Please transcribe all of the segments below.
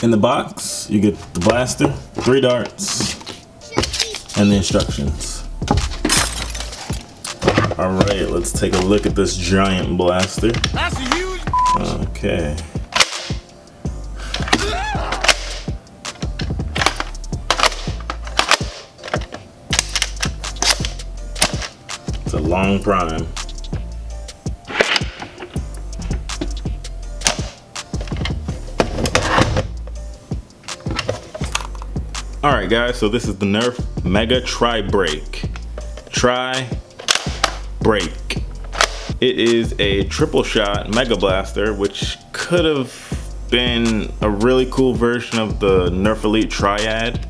In the box, you get the blaster, 3 darts, and the instructions. Alright, let's take a look at this giant blaster. That's a huge. Okay. It's a long prime. Alright guys, so this is the Nerf Mega Tri-Break. Tri-Break. It is a triple shot Mega Blaster, which could have been a really cool version of the Nerf Elite Triad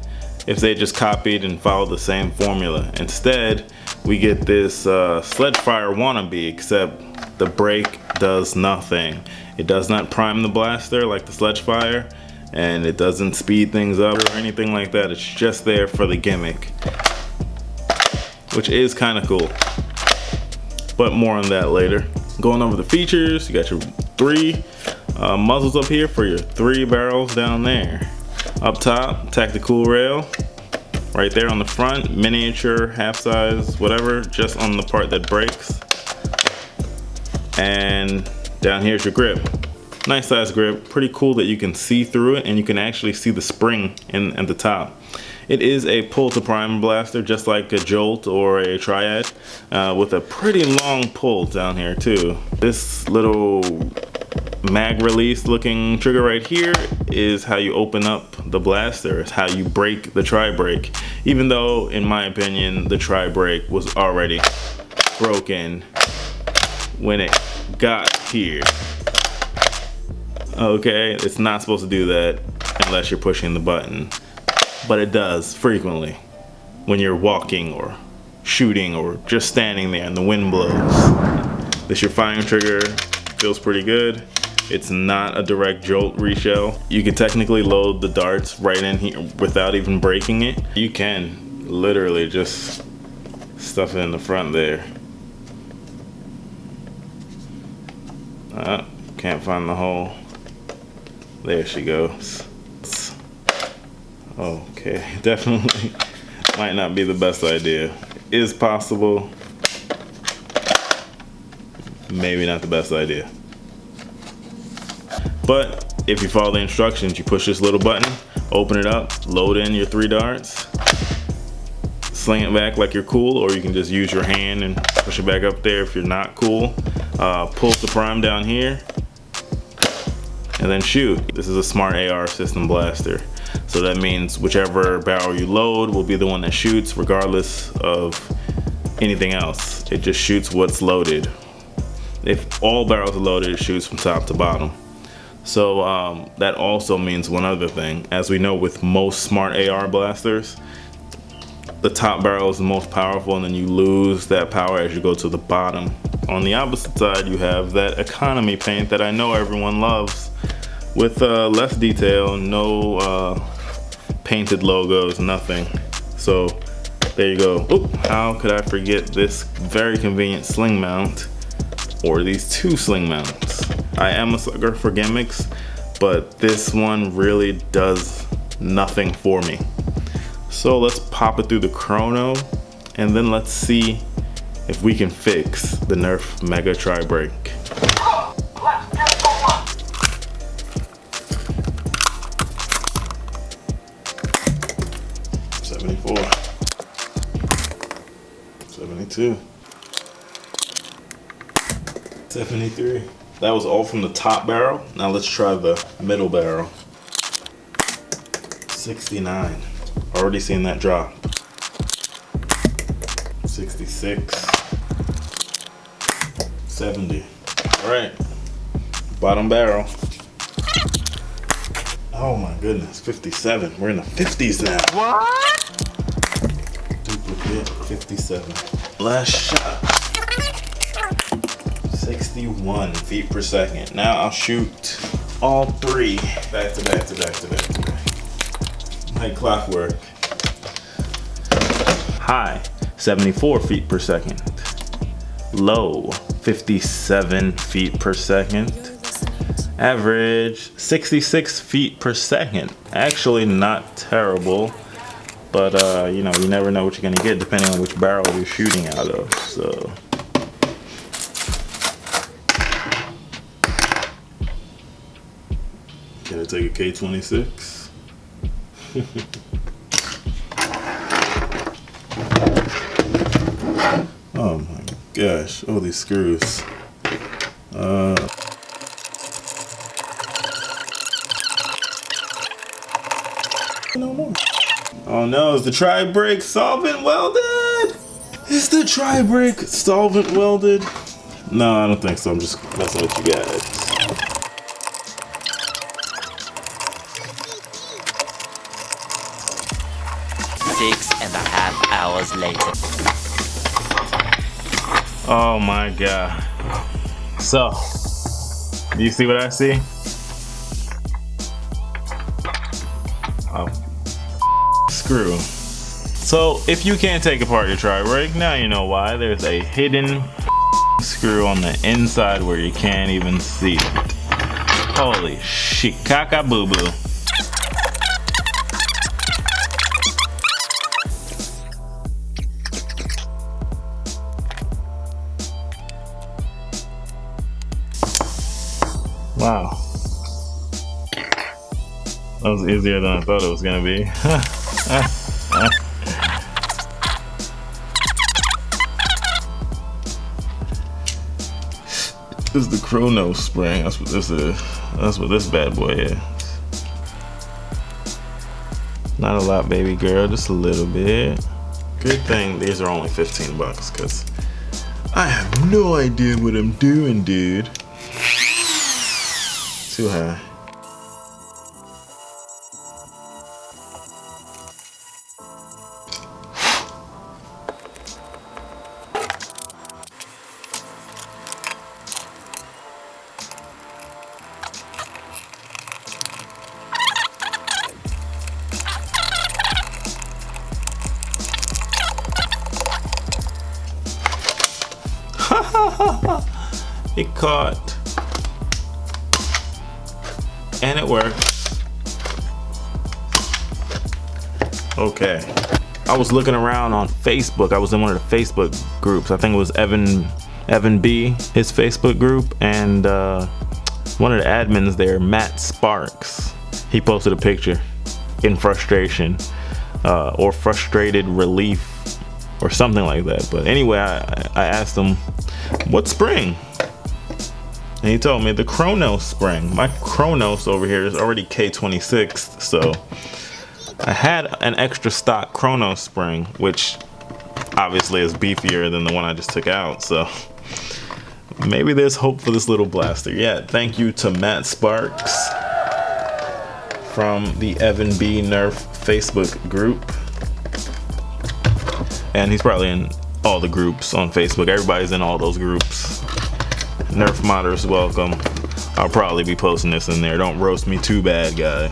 if they just copied and followed the same formula. Instead, we get this Sledgefire wannabe, except the break does nothing. It does not prime the blaster like the Sledgefire, and it doesn't speed things up or anything like that. It's just there for the gimmick, which is kind of cool, but more on that later. Going over the features, you got your 3 muzzles up here for your 3 barrels down there. Up top, tactical rail. Right there on the front, miniature, half size, whatever, just on the part that breaks. And down here's your grip. Nice size grip, pretty cool that you can see through it and you can actually see the spring at the top. It is a pull to prime blaster, just like a Jolt or a Triad, with a pretty long pull down here too. This little mag release looking trigger right here is how you open up the blaster. It's how you break the Tri-Break, even though in my opinion the Tri-Break was already broken when it got here. Okay, it's not supposed to do that unless you're pushing the button, but it does frequently when you're walking or shooting or just standing there and the wind blows. This your firing trigger, feels pretty good. It's not a direct Jolt reshell. You can technically load the darts right in here without even breaking it. You can literally just stuff it in the front there. Can't find the hole. There she goes. Okay, definitely might not be the best idea. Is possible, maybe not the best idea. But if you follow the instructions, you push this little button, open it up, load in your 3 darts, sling it back like you're cool, or you can just use your hand and push it back up there if you're not cool. Pulse the prime down here, and then shoot. This is a smart AR system blaster, so that means whichever barrel you load will be the one that shoots regardless of anything else. It just shoots what's loaded. If all barrels are loaded, it shoots from top to bottom. So that also means one other thing. As we know with most smart AR blasters, the top barrel is the most powerful, and then you lose that power as you go to the bottom. On the opposite side, you have that economy paint that I know everyone loves, with less detail, no painted logos, nothing. So there you go. Oop, how could I forget this very convenient sling mount, or these 2 sling mounts. I am a sucker for gimmicks, but this one really does nothing for me. So let's pop it through the chrono, and then let's see if we can fix the Nerf Mega Tri-Break. 74, 72, 73. That was all from the top barrel. Now let's try the middle barrel. 69. Already seen that drop. 66. 70. All right. Bottom barrel. Oh my goodness, 57. We're in the 50s now. What? Duplicate, 57. Last shot. 61 feet per second. Now I'll shoot all three back to back to back to back to back. Like clockwork. High, 74 feet per second. Low, 57 feet per second. Average, 66 feet per second. Actually not terrible, but you know, you never know what you're gonna get depending on which barrel you're shooting out of, so. Gotta take a K26. Oh my gosh, all these screws. No more. Oh no, is the Tri-Break solvent welded? Is the Tri-Break solvent welded? No, I don't think so. I'm just messing with you guys. 6.5 hours later. Oh my god. So, do you see what I see? Oh, screw. So, if you can't take apart your Tri-Break, now you know why. There's a hidden screw on the inside where you can't even see it. Holy shit, caca boo boo. Wow. That was easier than I thought it was gonna be. This is the chrono spring. That's what this is. That's what this bad boy is. Not a lot, baby girl, just a little bit. Good thing these are only 15 bucks, cause I have no idea what I'm doing, dude. Too high. It caught. And it worked. Okay. I was looking around on Facebook. I was in one of the Facebook groups. I think it was Evan B, his Facebook group, and one of the admins there, Matt Sparks, he posted a picture in frustration or frustrated relief or something like that. But anyway, I asked him, what spring? And he told me the Chronos spring. My Chronos over here is already K26, so I had an extra stock Chronos spring, which obviously is beefier than the one I just took out, so maybe there's hope for this little blaster. Yeah, thank you to Matt Sparks from the Evan B Nerf Facebook group. And he's probably in all the groups on Facebook. Everybody's in all those groups. Nerf modders, welcome. I'll probably be posting this in there. Don't roast me too bad, guys.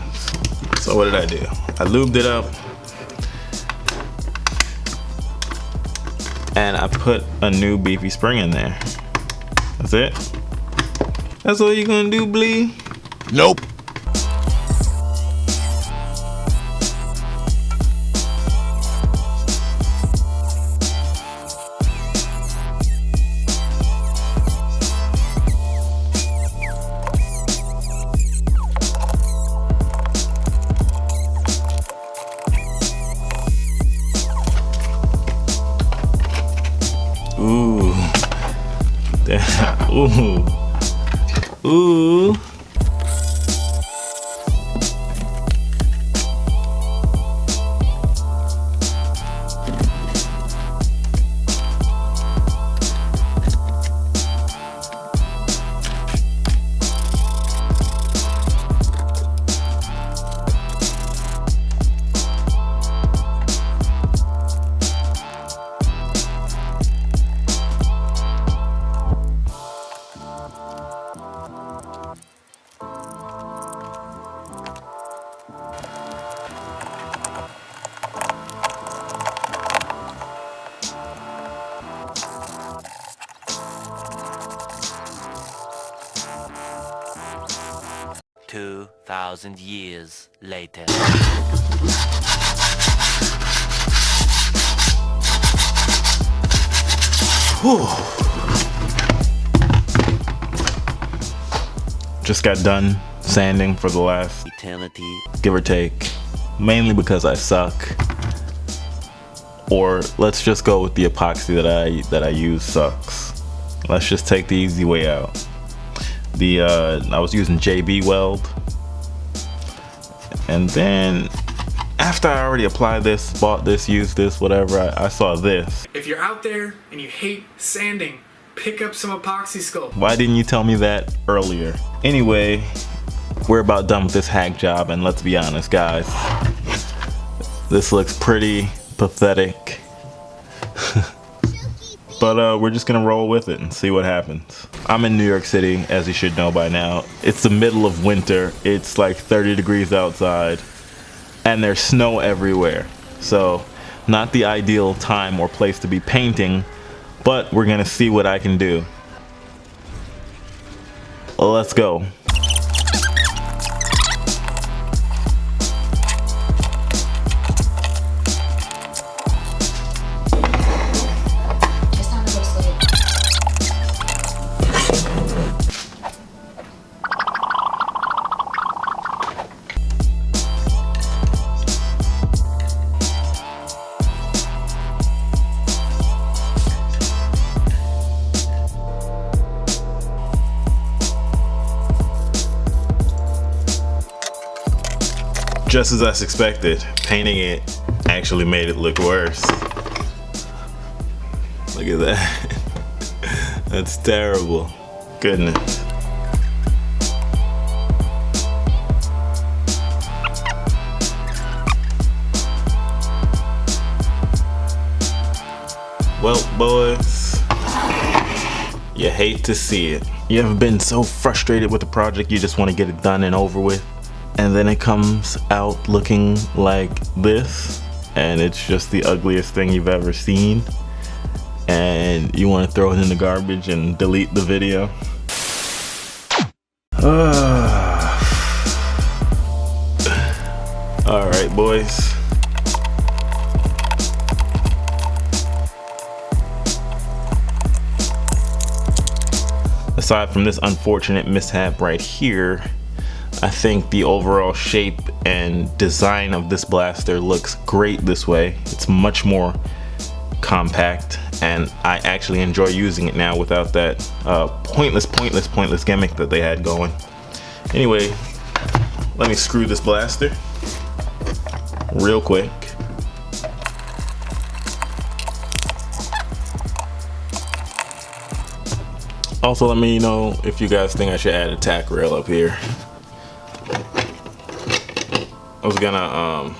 So what did I do? I lubed it up. And I put a new beefy spring in there. That's it? That's all you're gonna do, Blee? Nope. Ooh. Ooh. Ooh. 2,000 years later. Whew. Just got done sanding for the last Eternity. give or take, mainly because I suck. Or let's just go with the epoxy that I use sucks. Let's just take the easy way out. I was using JB Weld, and then after I already applied this, bought this, used this, whatever, I saw this. If you're out there and you hate sanding, pick up some epoxy sculpt. Why didn't you tell me that earlier? Anyway, we're about done with this hack job, and let's be honest, guys, this looks pretty pathetic. But we're just gonna roll with it and see what happens. I'm in New York City, as you should know by now. It's the middle of winter. It's like 30 degrees outside, and there's snow everywhere. So, not the ideal time or place to be painting, but we're gonna see what I can do. Let's go. Just as I suspected, painting it actually made it look worse. Look at that. That's terrible. Goodness. Well, boys, you hate to see it. You ever been so frustrated with a project you just want to get it done and over with? And then it comes out looking like this, and it's just the ugliest thing you've ever seen, and you want to throw it in the garbage and delete the video. Alright, boys. Aside from this unfortunate mishap right here, I think the overall shape and design of this blaster looks great this way. It's much more compact, and I actually enjoy using it now without that pointless gimmick that they had going. Anyway, let me screw this blaster real quick. Also, let me know if you guys think I should add a tack rail up here. I was gonna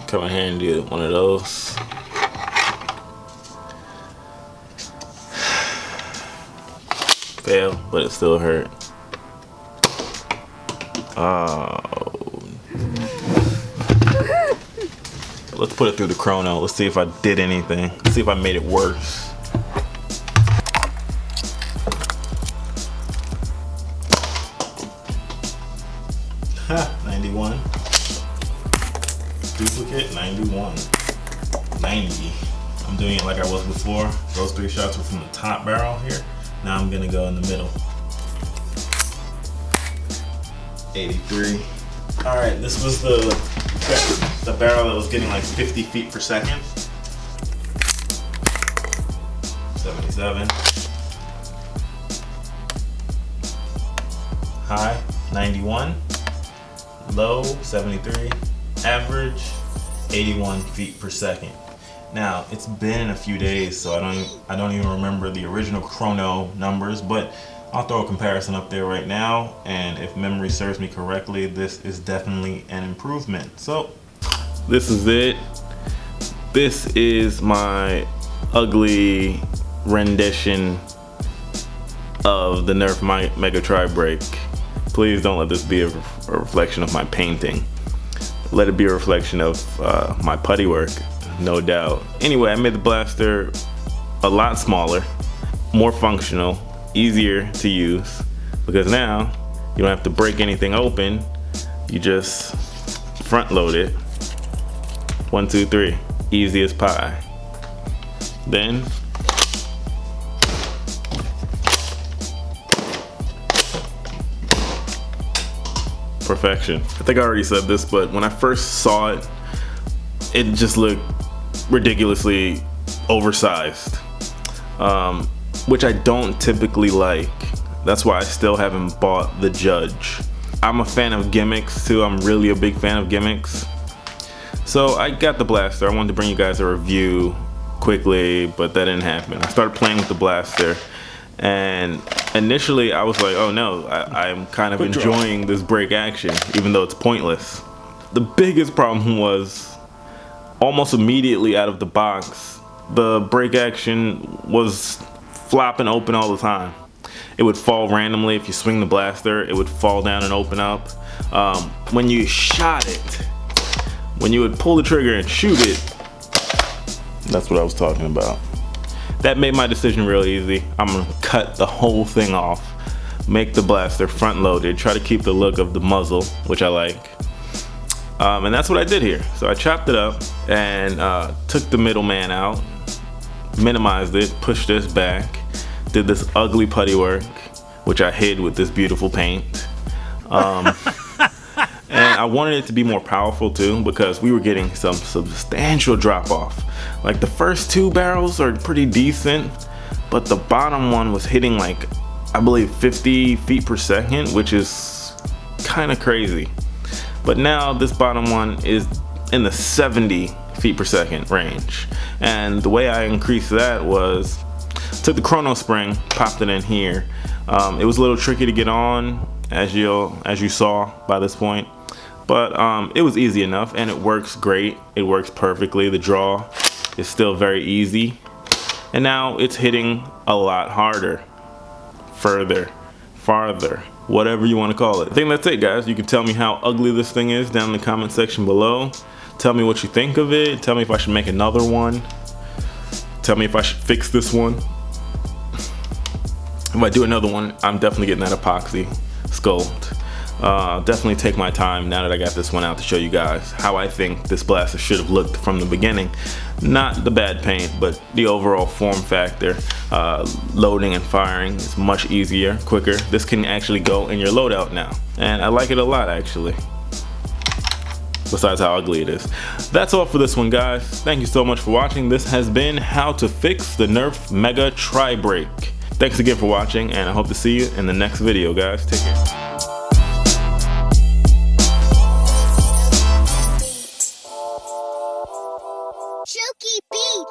come in here and do one of those. Fail, but it still hurt. Oh. Let's put it through the chrono. Let's see if I did anything. Let's see if I made it worse. Ha, 91. Duplicate, 91. 90. I'm doing it like I was before. Those three shots were from the top barrel here. Now I'm gonna go in the middle. 83. All right, this was the barrel that was getting like 50 feet per second. 77. High, 91. Low, 73. Average, 81 feet per second. Now, it's been a few days, so I don't even remember the original chrono numbers, but I'll throw a comparison up there right now, and if memory serves me correctly, this is definitely an improvement. So, this is it. This is my ugly rendition of the Nerf Mega Tri-Break. Please don't let this be a reflection of my painting. Let it be a reflection of my putty work, no doubt. Anyway, I made the blaster a lot smaller, more functional, easier to use, because now You don't have to break anything open. You just front load it. 1, 2, 3. Easy as pie. Then perfection. I think I already said this, but when I first saw it, it just looked ridiculously oversized, which I don't typically like. That's why I still haven't bought the Judge. I'm a fan of gimmicks too. I'm really a big fan of gimmicks. So I got the blaster. I wanted to bring you guys a review quickly, but that didn't happen. I started playing with the blaster, and initially I was like, oh no, I'm kind of enjoying this break action, even though it's pointless. The biggest problem was almost immediately out of the box, the break action was flopping open all the time. It would fall randomly. If you swing the blaster, it would fall down and open up. When you shot it, when you would pull the trigger and shoot it, that's what I was talking about. That made my decision real easy. I'm gonna cut the whole thing off, make the blaster front loaded, try to keep the look of the muzzle, which I like. And that's what I did here. So I chopped it up and took the middleman out, minimized it, pushed this back, did this ugly putty work, which I hid with this beautiful paint. And I wanted it to be more powerful too, because we were getting some substantial drop off. Like the first 2 barrels are pretty decent, but the bottom one was hitting like, I believe 50 feet per second, which is kind of crazy. But now this bottom one is in the 70 feet per second range. And the way I increased that was, took the chrono spring, popped it in here. It was a little tricky to get on, as you saw by this point, but it was easy enough, and it works great. It works perfectly. The draw is still very easy, and now it's hitting a lot harder, further, farther, whatever you want to call it. I think that's it, guys. You can tell me how ugly this thing is down in the comment section below. Tell me what you think of it. Tell me if I should make another one. Tell me if I should fix this one. If I do another one, I'm definitely getting that epoxy sculpt. Definitely take my time now that I got this one out to show you guys how I think this blaster should have looked from the beginning. Not the bad paint, but the overall form factor. Loading and firing is much easier, quicker. This can actually go in your loadout now, and I like it a lot actually. Besides how ugly it is. That's all for this one, guys. Thank you so much for watching. This has been how to fix the Nerf Mega Tri-Break. Thanks again for watching, and I hope to see you in the next video, guys. Take care. Chooky beat.